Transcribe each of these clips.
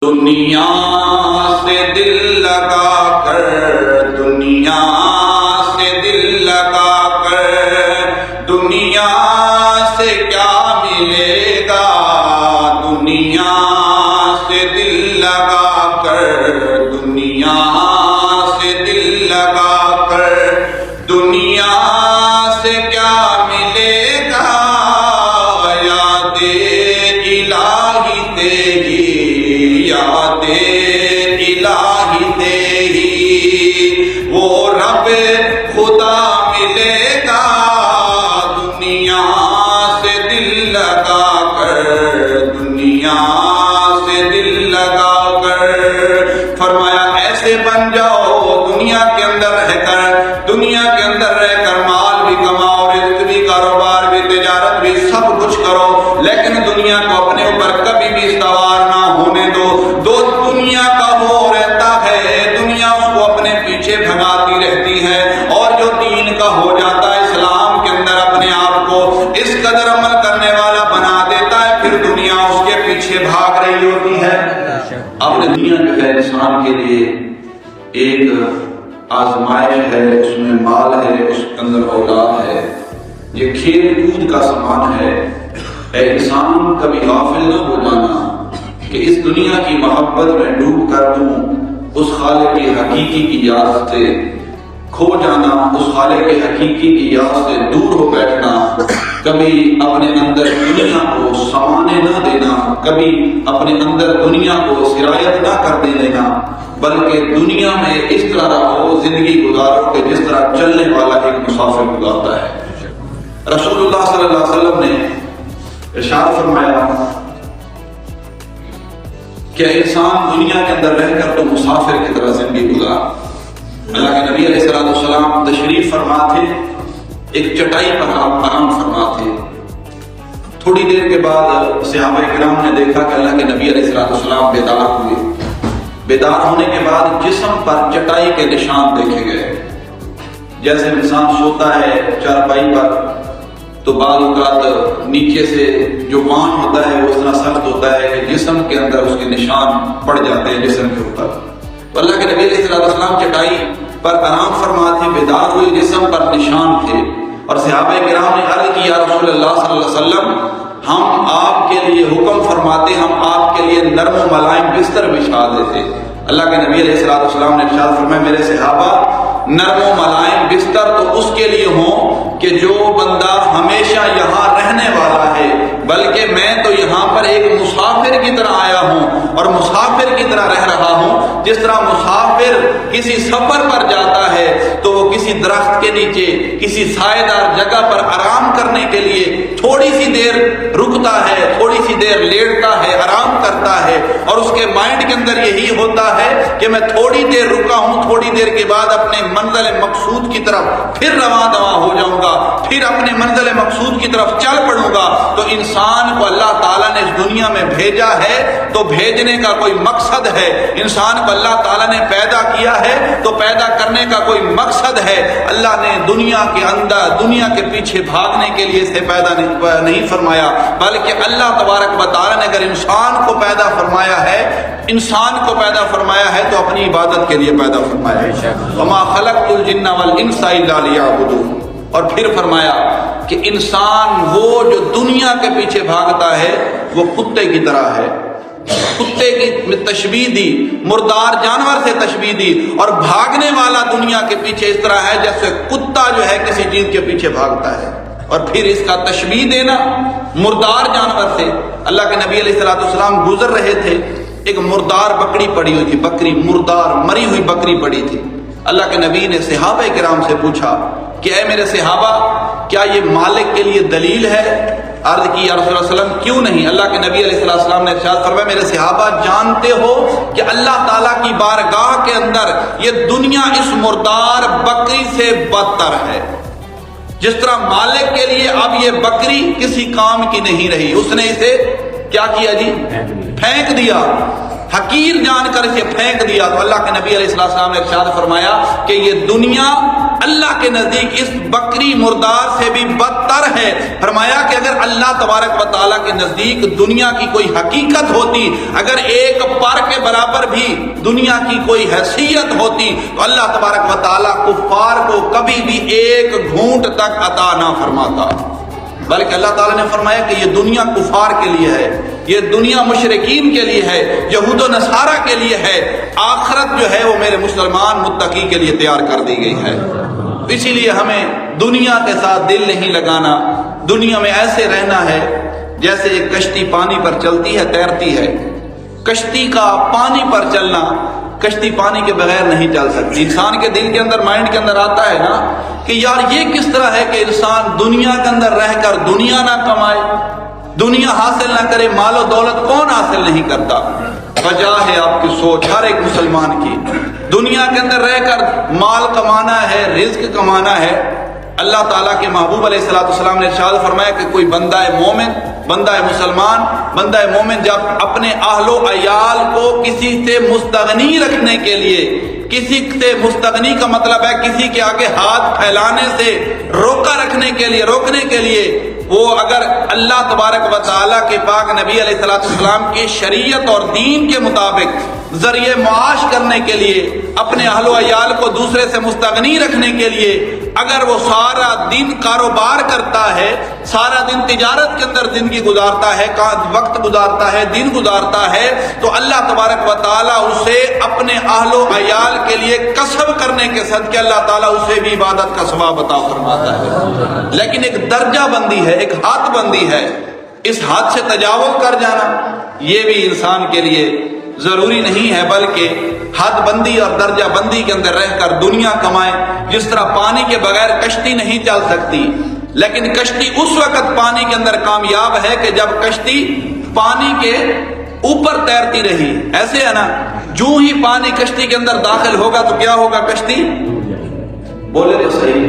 دنیا سے دل لگا کر، دنیا سے دل لگا کر، دنیا سے کیا ملے گا؟ دنیا سے دل لگا کر، دنیا سے دل لگا کر، دنیا سے کیا ملے گا؟ یاد الہی تیری، یاد الہی تیری، وہ رب خدا ملے گا۔ دنیا سے دل لگا کر، دنیا سے دل لگا کر، فرمایا ایسے بن جاؤ دنیا کے اندر رہ کر، دنیا کے اندر رہ کر مال بھی کماؤ، رزق بھی، کاروبار بھی، تجارت بھی، سب کچھ کرو، لیکن دنیا کو اپنے اوپر کبھی بھی استوار نہ ہونے دو۔ دنیا کا وہ رہتا ہے، دنیا اس کو اپنے پیچھے بھگاتی رہتی ہے، اور جو دین کا ہو جاتا ہے، اسلام کے اندر اپنے آپ کو اس قدر عمل کرنے والا بنا دیتا ہے، پھر دنیا اس کے پیچھے بھاگ رہی ہوتی ہے۔ اپنے دنیا جو ہے انسان کے لیے ایک آزمائش ہے، اس میں مال ہے، اس کے اندر اولاد ہے، یہ کھیل کود کا سامان ہے۔ اے انسان کبھی غافل نہ ہو جانا کہ اس دنیا کی محبت میں ڈوب کر تم اس خالق کی حقیقی کی یاد سے کھو جانا، اس خالق کے حقیقی کی یاد سے دور ہو بیٹھنا، کبھی اپنے اندر دنیا کو سمانے نہ دینا، کبھی اپنے اندر دنیا کو سرایت نہ کرنے دینا، بلکہ دنیا میں اس طرح رہو، زندگی گزارو کہ جس طرح چلنے والا ایک مسافر گزارتا ہے۔ رسول اللہ صلی اللہ علیہ وسلم نے ارشاد فرمایا کہ انسان دنیا کے اندر رہ کر تو مسافر کی طرح زندگی گزار۔ اللہ کے نبی علیہ السلام تشریف فرما تھے، ایک چٹائی پر آرام فرما تھے۔ تھوڑی دیر کے بعد صحابہ کرام نے دیکھا کہ اللہ کے نبی علیہ السلام بیدار ہوئے۔ بیدار ہونے کے بعد جسم پر چٹائی کے نشان دیکھے گئے، جیسے انسان سوتا ہے چارپائی پر تو بعض اوقات نیچے سے جو وان ہوتا ہے وہ اس طرح سخت ہوتا ہے کہ جسم کے اندر اس کے نشان پڑ جاتے ہیں جسم کے اوپر۔ تو اللہ کے نبی علیہ السلام چٹائی پر آرام فرما تھے، بیدار ہوئے، جسم پر نشان تھے، اور صحابہ کرام نے عرض کی یا رسول اللہ صلی اللہ علیہ وسلم، ہم آپ کے لیے حکم فرماتے، ہم آپ کے لیے نرم و ملائم بستر بچھا دیتے۔ اللہ کے نبی علیہ السلام نے ارشاد فرمایا میرے صحابہ، نرم و ملائم بستر تو اس کے لیے ہوں کہ جو بندہ ہمیشہ یہاں رہنے والا ہے، بلکہ میں تو یہاں پر ایک مسافر کی طرح آیا ہوں اور مسافر کی طرح رہ رہا ہوں۔ جس طرح مسافر کسی سفر پر جاتا ہے تو وہ کسی درخت کے نیچے، کسی سائے دار جگہ پر آرام کرنے کے لیے تھوڑی سی دیر رکتا ہے، تھوڑی سی دیر لیٹتا ہے، آرام کرتا ہے، اور اس کے مائنڈ کے اندر یہی ہوتا ہے کہ میں تھوڑی دیر رکا ہوں، تھوڑی دیر کے بعد اپنے منزل مقصود کی طرف پھر رواں دواں ہو جاؤں گا، پھر اپنے منزل مقصود کی طرف چل پڑوں گا۔ تو انسان کو اللہ تعالیٰ نے اس دنیا میں بھیجا ہے تو بھیجنے کا کوئی مقصد ہے، انسان کو اللہ تعالیٰ نے پیدا کیا ہے تو پیدا کرنے کا کوئی مقصد ہے۔ اللہ نے دنیا کے اندر، دنیا کے پیچھے بھاگنے کے لیے اسے پیدا نہیں فرمایا، بلکہ اللہ تبارک و تعالیٰ نے اگر انسان کو پیدا فرمایا ہے، انسان کو پیدا فرمایا ہے تو اپنی عبادت کے لیے پیدا فرمایا ہے۔ وما خلقت الجن والانس الا لیعبدون، اور پھر فرمایا کہ انسان وہ جو دنیا کے پیچھے بھاگتا ہے وہ کتے کی طرح ہے۔ کتے کی تشبیہ دی، مردار جانور سے تشبیہ دی، اور بھاگنے والا دنیا کے پیچھے اس طرح ہے جیسے کتا جو ہے کسی چیز کے پیچھے بھاگتا ہے، اور پھر اس کا تشبیہ دینا مردار جانور سے۔ اللہ کے نبی علیہ السلام گزر رہے تھے، ایک مردار بکری پڑی ہوئی تھی، بکری مردار مری ہوئی بکری پڑی تھی۔ اللہ کے نبی نے صحابہ کرام سے پوچھا کہ اے میرے صحابہ، کیا یہ مالک کے لیے دلیل ہے؟ عرض کی یا رسول اللہ صلی اللہ علیہ وسلم کیوں نہیں؟ اللہ کے نبی علیہ السلام نے ارشاد فرمایا میرے صحابہ جانتے ہو کہ اللہ تعالیٰ کی بارگاہ کے اندر یہ دنیا اس مردار بکری سے بدتر ہے۔ جس طرح مالک کے لیے اب یہ بکری کسی کام کی نہیں رہی، اس نے اسے کیا کیا جی؟ پھینک دیا، حقیر جان کر اسے پھینک دیا۔ تو اللہ کے نبی علیہ السلام نے ارشاد فرمایا کہ یہ دنیا اللہ کے نزدیک اس بکری مردار سے بھی بدتر ہے۔ فرمایا کہ اگر اللہ تبارک و تعالیٰ کے نزدیک دنیا کی کوئی حقیقت ہوتی، اگر ایک پر کے برابر بھی دنیا کی کوئی حیثیت ہوتی تو اللہ تبارک و تعالیٰ کفار کو کبھی بھی ایک گھونٹ تک عطا نہ فرماتا، بلکہ اللہ تعالیٰ نے فرمایا کہ یہ دنیا کفار کے لیے ہے، یہ دنیا مشرکین کے لیے ہے، یہود و نصارہ کے لیے ہے، آخرت جو ہے وہ میرے مسلمان متقی کے لیے تیار کر دی گئی ہے۔ اسی لیے ہمیں دنیا کے ساتھ دل نہیں لگانا، دنیا میں ایسے رہنا ہے جیسے ایک کشتی پانی پر چلتی ہے، تیرتی ہے۔ کشتی کا پانی پر چلنا، کشتی پانی کے بغیر نہیں چل سکتی۔ انسان کے دل کے اندر، مائنڈ کے اندر آتا ہے نا کہ یار یہ کس طرح ہے کہ انسان دنیا کے اندر رہ کر دنیا نہ کمائے، دنیا حاصل نہ کرے۔ مال و دولت کون حاصل نہیں کرتا؟ وجہ ہے آپ کی سوچ، ہر ایک مسلمان کی دنیا کے اندر رہ کر مال کمانا ہے، رزق کمانا ہے۔ اللہ تعالیٰ کے محبوب علیہ الصلوۃ والسلام نے ارشاد فرمایا کہ کوئی بندہ مومن، بندہ مسلمان، بندہ مومن جب اپنے اہل و عیال کو کسی سے مستغنی رکھنے کے لیے، کسی سے مستغنی کا مطلب ہے کسی کے آگے ہاتھ پھیلانے سے روکنے کے لیے وہ اگر اللہ تبارک و تعالیٰ کے پاک نبی علیہ الصلوۃ والسلام کی شریعت اور دین کے مطابق ذریعے معاش کرنے کے لیے، اپنے اہل و عیال کو دوسرے سے مستغنی رکھنے کے لیے اگر وہ سارا دن کاروبار کرتا ہے، سارا دن تجارت کے اندر زندگی گزارتا ہے، وقت گزارتا ہے، دن گزارتا ہے، تو اللہ تبارک و تعالیٰ اسے اپنے اہل و عیال کے لیے کسب کرنے کے صدقے اللہ تعالیٰ اسے بھی عبادت کا ثواب عطا فرماتا ہے۔ لیکن ایک درجہ بندی ہے، ایک حد بندی ہے، اس حد سے تجاوز کر جانا یہ بھی انسان کے لیے ضروری نہیں ہے، بلکہ حد بندی اور درجہ بندی کے اندر رہ کر دنیا کمائیں۔ جس طرح پانی کے بغیر کشتی نہیں چل سکتی، لیکن کشتی اس وقت پانی کے اندر کامیاب ہے کہ جب کشتی پانی کے اوپر تیرتی رہی، ایسے ہے نا، جو ہی پانی کشتی کے اندر داخل ہوگا تو کیا ہوگا؟ کشتی بولے تو صحیح،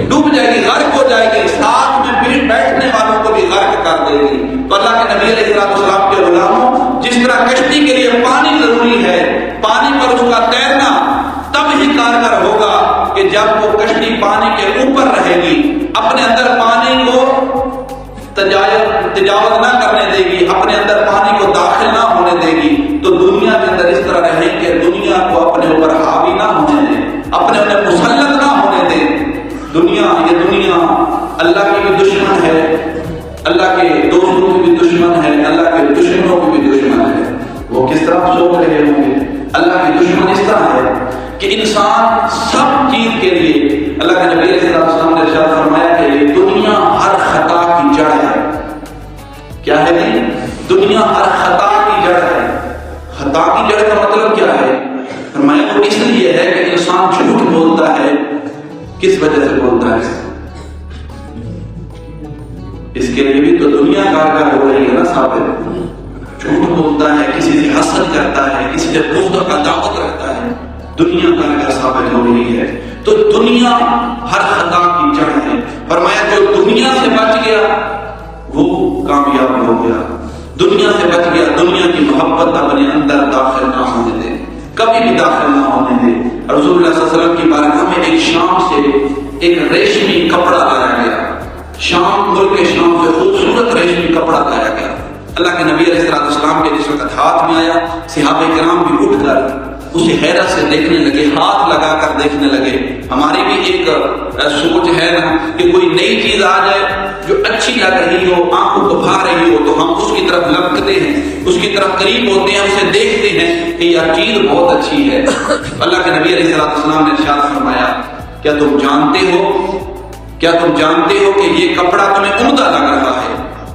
ڈوب جائے گی، غرق ہو جائے گی، ساتھ میں بیٹھنے والوں کو بھی غرق کر دے گی۔ تو اللہ کے نبی علیہ السلام کے غلاموں، جس طرح کشتی کے لیے پانی ضروری ہے، پانی پر اس کا تیرنا تب ہی کارگر ہوگا کہ جب وہ کشتی پانی کے اوپر رہے گی، اپنے اندر پانی کو تجاوز نہ کرنے دے گی، اپنے اندر پانی کو داخل نہ ہونے دے گی، تو دنیا کے اندر اس طرح رہے کہ دنیا کو اپنے اوپر حاوی نہ ہونے دے، اپنے انہیں مسلط نہ ہونے دے۔ یہ دنیا اللہ کی بھی دشمن ہے، اللہ کے دوستوں کی بھی دشمن ہے، اللہ کے دشمنوں کی بھی دشمن ہے۔ وہ کس طرح سوچ رہے ہوں گے؟ اللہ کی دشمن اس طرح ہے کہ انسان سب چیز کے لیے، اللہ کے نبی علیہ السلام نے ارشاد فرمایا کہ یہ دنیا ہر خطا کی جڑ ہے۔ کیا ہے جی؟ دنیا ہر خطا کی جڑ ہے۔ خطا کی جڑ کا مطلب کیا ہے؟ فرمایا وہ اس لیے ہے کہ انسان جھوٹ بولتا ہے۔ کس وجہ سے بولتا ہے؟ اس کے لیے بھی تو دنیا کارگر ہو رہی ہے نا ثابت۔ جھوٹ بولتا ہے، کسی سے حسد کرتا ہے، کسی سے بغض و عداوت رکھتا ہے، دنیا کارگر ثابت ہو رہی ہے۔ تو دنیا ہر خطا کی جڑ ہے۔ فرمایا جو دنیا سے بچ گیا وہ کامیاب ہو گیا، دنیا سے بچ گیا۔ دنیا کی محبت اپنے اندر داخل نہ ہونے دے، کبھی بھی داخل نہ ہونے دے۔ رسول اللہ صلی اللہ علیہ وسلم کی بارگاہ میں ایک شام سے ایک ریشمی کپڑا لایا گیا، شام، ملک شام سے خوبصورت ریشمی کپڑا لایا گیا۔ اللہ کے نبی علیہ السلام کے جس وقت ہاتھ میں آیا، صحابہ کرام بھی اٹھ کر اسے حیرت سے دیکھنے لگے، ہاتھ لگا کر دیکھنے لگے۔ ہماری بھی ایک سوچ ہے نا کہ کوئی نئی چیز آ جائے جو اچھی لگ رہی ہو، آنکھوں کو بھا رہی ہو، تو ہم اس کی طرف لپکتے ہیں، اس کی طرف قریب ہوتے ہیں، اسے دیکھتے ہیں کہ یہ چیز بہت اچھی ہے۔ اللہ کے نبی علیہ السلام نے ارشاد فرمایا، کیا تم جانتے ہو کہ یہ کپڑا تمہیں عمدہ لگ رہا ہے،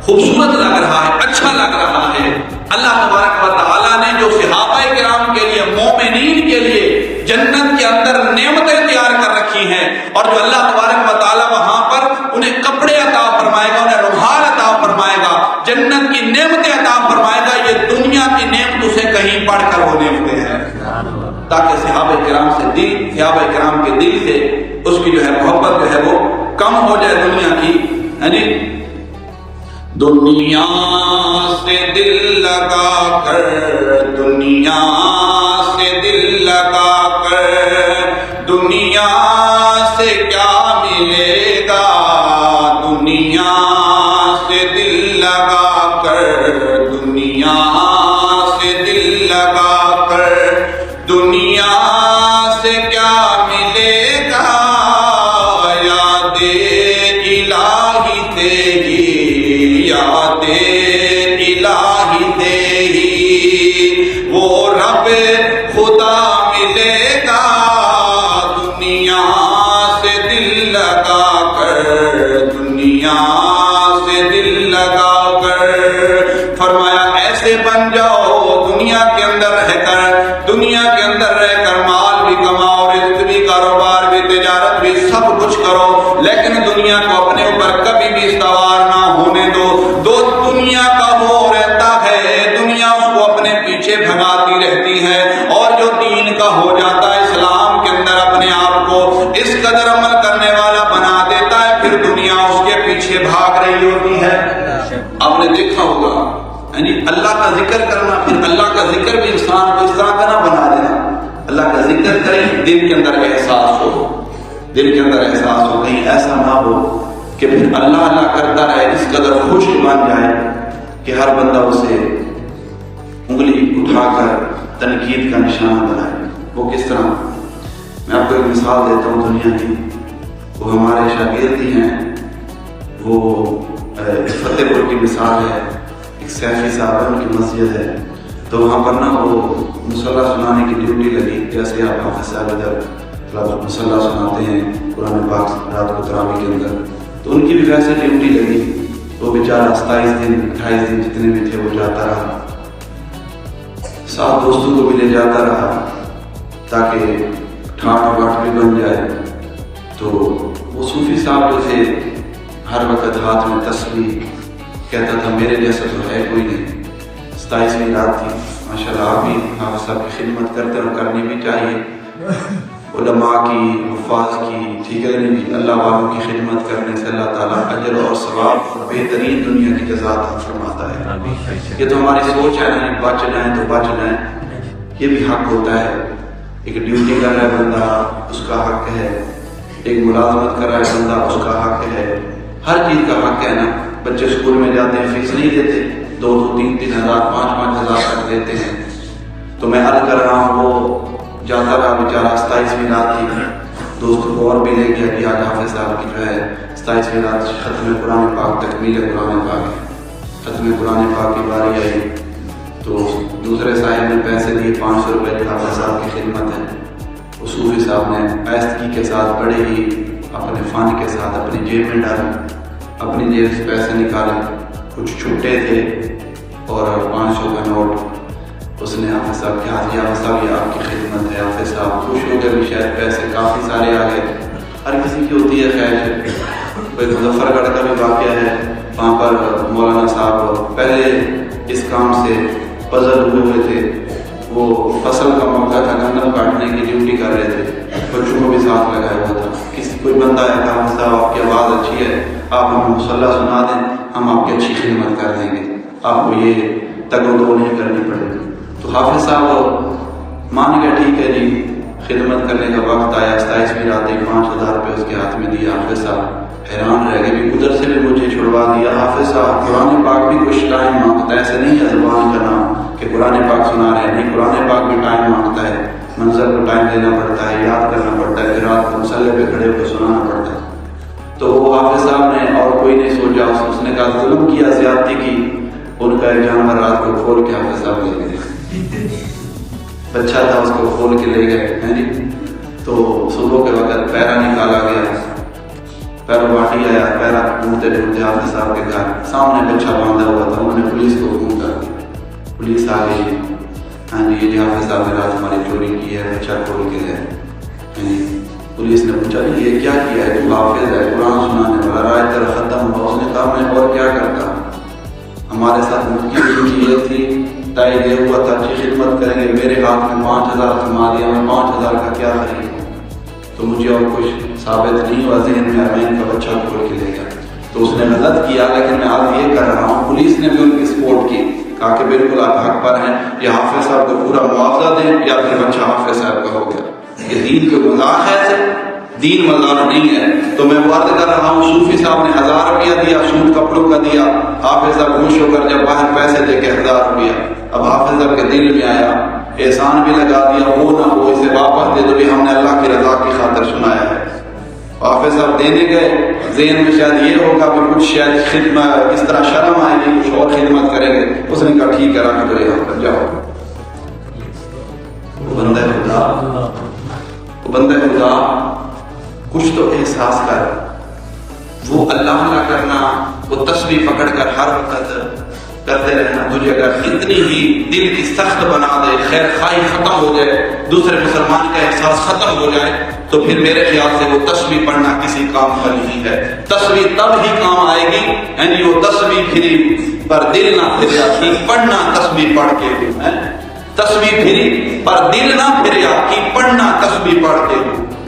خوبصورت لگ رہا ہے، اچھا لگ رہا ہے؟ اللہ تبارک و تعالیٰ نے جو صحابہ کرام کے لیے، مومنین کے لیے جنت کے اندر نعمتیں تیار کر رکھی ہیں، اور جو اللہ تبارک و تعالیٰ وہاں پر انہیں کپڑے عطا فرمائے گا، انہیں رومال عطا فرمائے گا، جنت کی نعمتیں عطا فرمائے گا، یہ دنیا کی نعمتوں سے کہیں بڑھ کر وہ نعمتیں ہیں، تاکہ صحابہ کرام کے دل سے اس کی جو ہے محبت جو ہے وہ کم ہو جائے دنیا کی، یعنی دنیا سے دل لگا کر، دنیا سے دل لگا کر، دنیا سے کر دنیا سے کیا ملے گا، یاد الہی تیری، یاد الہی تیری، وہ رب خدا ملے گا دنیا سے دل لگا کر، دنیا سے دل لگا کر۔ فرمایا ایسے بن جاؤ دنیا کے اندر رہ کر، دنیا کے اندر رہ کر مال بھی کماؤ، رزق بھی، کاروبار بھی، تجارت بھی، سب کچھ کرو، لیکن دنیا کو اپنے اوپر کبھی بھی سوار نہ ہونے دو۔ دنیا کا وہ رہتا ہے، دنیا اس کو اپنے پیچھے بھگاتی رہتی ہے، اور جو دین کا ہو جاتا ہے اسلام کے اندر اپنے آپ کو اس قدر عمل کرنے والا بنا دیتا ہے، پھر دنیا اس کے پیچھے بھاگ رہی ہوتی ہے۔ آپ نے دیکھا ہوگا یعنی اللہ کا ذکر کرنا، پھر اللہ کا ذکر بھی انسان کو اس طرح کا نہ بنا دینا، اللہ کا ذکر کریں دل کے اندر احساس ہو، دل کے اندر احساس ہو، کہیں ایسا نہ ہو کہ پھر اللہ اللہ کرتا رہے، اس قدر خوش بن جائے کہ ہر بندہ اسے انگلی اٹھا کر تنقید کا نشانہ بنائے۔ وہ کس طرح؟ میں آپ کو ایک مثال دیتا ہوں دنیا کی۔ وہ ہمارے شاگرد ہی ہیں، وہ فتح پور کی مثال ہے، ایک سیفی صاحب ہے، ان کی مسجد ہے، تو وہاں پر نا وہ مصلح سنانے کی ڈیوٹی لگی، جیسے آپ حافظ صاحب ادھر مصلح سناتے ہیں قرآن پاک رات کو تراویح کے اندر، تو ان کی بھی ویسے ڈیوٹی لگی۔ وہ بیچارہ 27 دن 28 دن جتنے بھی تھے وہ جاتا رہا، 7 دوستوں کو بھی لے جاتا رہا تاکہ ٹھاٹ واٹ بھی بن جائے۔ تو وہ صوفی صاحب جو تھے ہر وقت ہاتھ میں تسبیح، کہتا تھا میرے جیسا تو ہے کوئی نہیں۔ 27ویں رات تھی، ماشاءاللہ آپ بھی حافظ صاحب کی خدمت کرتے اور کرنی بھی چاہیے، علماء کی، حفاظ کی، ٹھیک ہے نہیں، اللہ والوں کی خدمت کرنے سے اللہ تعالیٰ اجر اور ثواب اور بہترین دنیا کی جزا عطا فرماتا ہے۔ یہ تو ہماری سوچ ہے نا، بچ جائیں تو بچ جائیں، یہ بھی حق ہوتا ہے۔ ایک ڈیوٹی کر رہا ہے بندہ، اس کا حق ہے، ایک ملازمت کر رہا ہے بندہ، اس کا حق ہے، ہر چیز کا حق ہے نا۔ بچے اسکول میں جاتے ہیں فیس نہیں دیتے، 2-2 3-3 ہزار 5-5 ہزار تک دیتے ہیں۔ تو میں عرض کر رہا ہوں وہ جاتا رہا بیچارہ، 27ویں رات تھی، دوستوں کو اور بھی لے گیا کہ آج حافظ صاحب کی جو ہے 27ویں رات ختم قرآن پاک، تکمیل قرآن پاک ہے، ختم قرآن پاک کی باری آئی، تو دوسرے صاحب نے پیسے دیے 500 روپے جو حافظ صاحب کی خدمت ہے۔ وہ صوفی صاحب نے ایستگی کے ساتھ بڑے ہی اپنے فن کے ساتھ اپنی جیب میں ڈالے، اپنی جیب سے پیسے نکالے، کچھ چھٹے تھے اور 500 کا نوٹ، اس نے حافظ صاحب کے ہاتھ دیا، حافظ صاحب یہ آپ کی خدمت ہے۔ حافظ صاحب خوش ہو کر بھی شاید پیسے کافی سارے آ گئے، ہر کسی کی ہوتی ہے خیر۔ کوئی مظفر گڑھ کا بھی واقعہ ہے، وہاں پر مولانا صاحب پہلے اس کام سے پزل ہوئے تھے، وہ فصل کا موقع تھا، گندم کاٹنے کی ڈیوٹی کر رہے تھے، بچوں کو بھی ساتھ لگایا ہوا تھا۔ کسی کوئی بندہ آیا تھا، حافظ صاحب آپ کی آواز اچھی ہے، آپ ہمیں مصلح سنا دیں، ہم آپ کی اچھی خدمت کر دیں گے، آپ کو یہ تگ و دو نہیں کرنی پڑے گی۔ تو حافظ صاحب مان گیا، ٹھیک ہے جی، خدمت کرنے کا وقت آیا۔ 27ویں رات 5,000 روپے اس کے ہاتھ میں دیا۔ حافظ صاحب حیران رہ گئے کہ ادھر سے بھی مجھے چھڑوا دیا۔ حافظ صاحب قرآن پاک بھی کچھ ٹائم مانگتا ہے، ایسے نہیں ہے زبان کا نام کہ قرآن پاک سنا رہے ہیں، نہیں، قرآن پاک بھی ٹائم مانگتا ہے، منظر کو ٹائم دینا پڑتا ہے، یاد کرنا پڑتا ہے، پھر رات کو مسلح پہ کھڑے ہو کے سنانا پڑتا ہے۔ تو وہ حافظ صاحب نے اور کوئی نہیں سوچا، اس نے کہا ظلم کیا، زیادتی کی، ان کا ایک جانور رات کو کھول کے حافظ صاحب لے گئے، بچہ تھا اس کو کھول کے لے گئے ہیں جی۔ تو صبح کے وقت پیرا نکالا گیا، پیرا باٹی آیا، پیرا ڈھونڈتے ڈھونڈتے حافظ صاحب کے گھر سامنے بچہ باندھا ہوا تھا، انہوں نے پولیس کو فون کر دیا، پولیس آ گئی، ہاں جی یہ حافظ صاحب نے رات ہماری چوری کی ہے، بچہ کھول کے ہے۔ پولیس نے پوچھا یہ کیا کیا ہے؟ تو حافظ ہے، قرآن سنانے والا، رائے تیرا ختم ہوا۔ اس نے کہا میں اور کیا کرتا، ہمارے ساتھ مٹکی یہ تھی، طے یہ ہوا تھا اچھی خدمت کریں گے، میرے ہاتھ میں 5,000 تھما دیا، میں 5,000 کا کیا خریدوں، تو مجھے اور کچھ ثابت نہیں ہوا، ذہن میں میں ان کا بچہ کھول کے لے گیا۔ تو اس نے غلط کیا، لیکن میں آج یہ کر رہا ہوں، پولیس نے بھی ان کی سپورٹ کی، کہا کہ بالکل آپ حق پر ہیں، یا حافظ صاحب کو پورا معاوضہ دیں یا پھر بچہ حافظ صاحب کا ہو گیا۔ یہ دین کے گناہ ہے، دین مزار نہیں ہے. تو میں عرض کر رہا ہوں صوفی صاحب نے 1000 روپیہ دیا، سوٹ کپڑوں کا دیا، حافظ صاحب خوش ہو کر جب باہر پیسے دے کے 1000 روپیہ، اب حافظ صاحب کے دل میں آیا، احسان بھی لگا دیا، وہ نہ ہو اسے واپس دے دو بھی ہم نے اللہ کی رضا کی خاطر سنایا ہے. حافظ صاحب دینے گئے، ذہن میں شاید یہ ہوگا کہ کچھ شاید خدمت اس طرح شرم آئے گی، کچھ اور خدمت کریں گے. اس نے کہا ٹھیک ہے رکھ دو یہاں پر جاؤ. بندہ خدا کچھ تو احساس کر. وہ اللہ نہ کرنا، وہ تسبیح پکڑ کر ہر وقت کرتے رہنا تجھے اگر اتنی ہی دل کی سخت بنا دے، خیر خواہی ختم ہو جائے، دوسرے مسلمان کا احساس ختم ہو جائے، تو پھر میرے خیال سے وہ تسبیح پڑھنا کسی کام کا نہیں ہے. تسبیح تب ہی کام آئے گی، یعنی وہ تسبیح پھری پر دل نہ پھریا کہ پڑھنا تسبیح پڑھ کے، تسبیح پھری پر دل نہ پھریا کہ پڑھنا تسبیح پڑھ کے.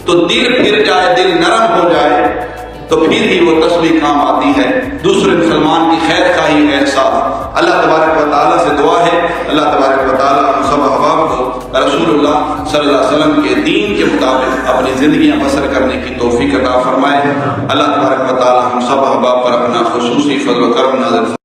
تو دل پھر جائے، دل نرم ہو جائے تو پھر ہی وہ تسبیح کام آتی ہے. دوسرے مسلمان کی خیر خواہی احساس. اللہ تبارک و تعالیٰ سے دعا ہے، اللہ تبارک و تعالیٰ ہم سب احباب کو رسول اللہ صلی اللہ علیہ وسلم کے دین کے مطابق اپنی زندگیاں بسر کرنے کی توفیق عطا فرمائے. اللہ تبارک و تعالیٰ ہم سب احباب پر اپنا خصوصی فضل و کرم نازل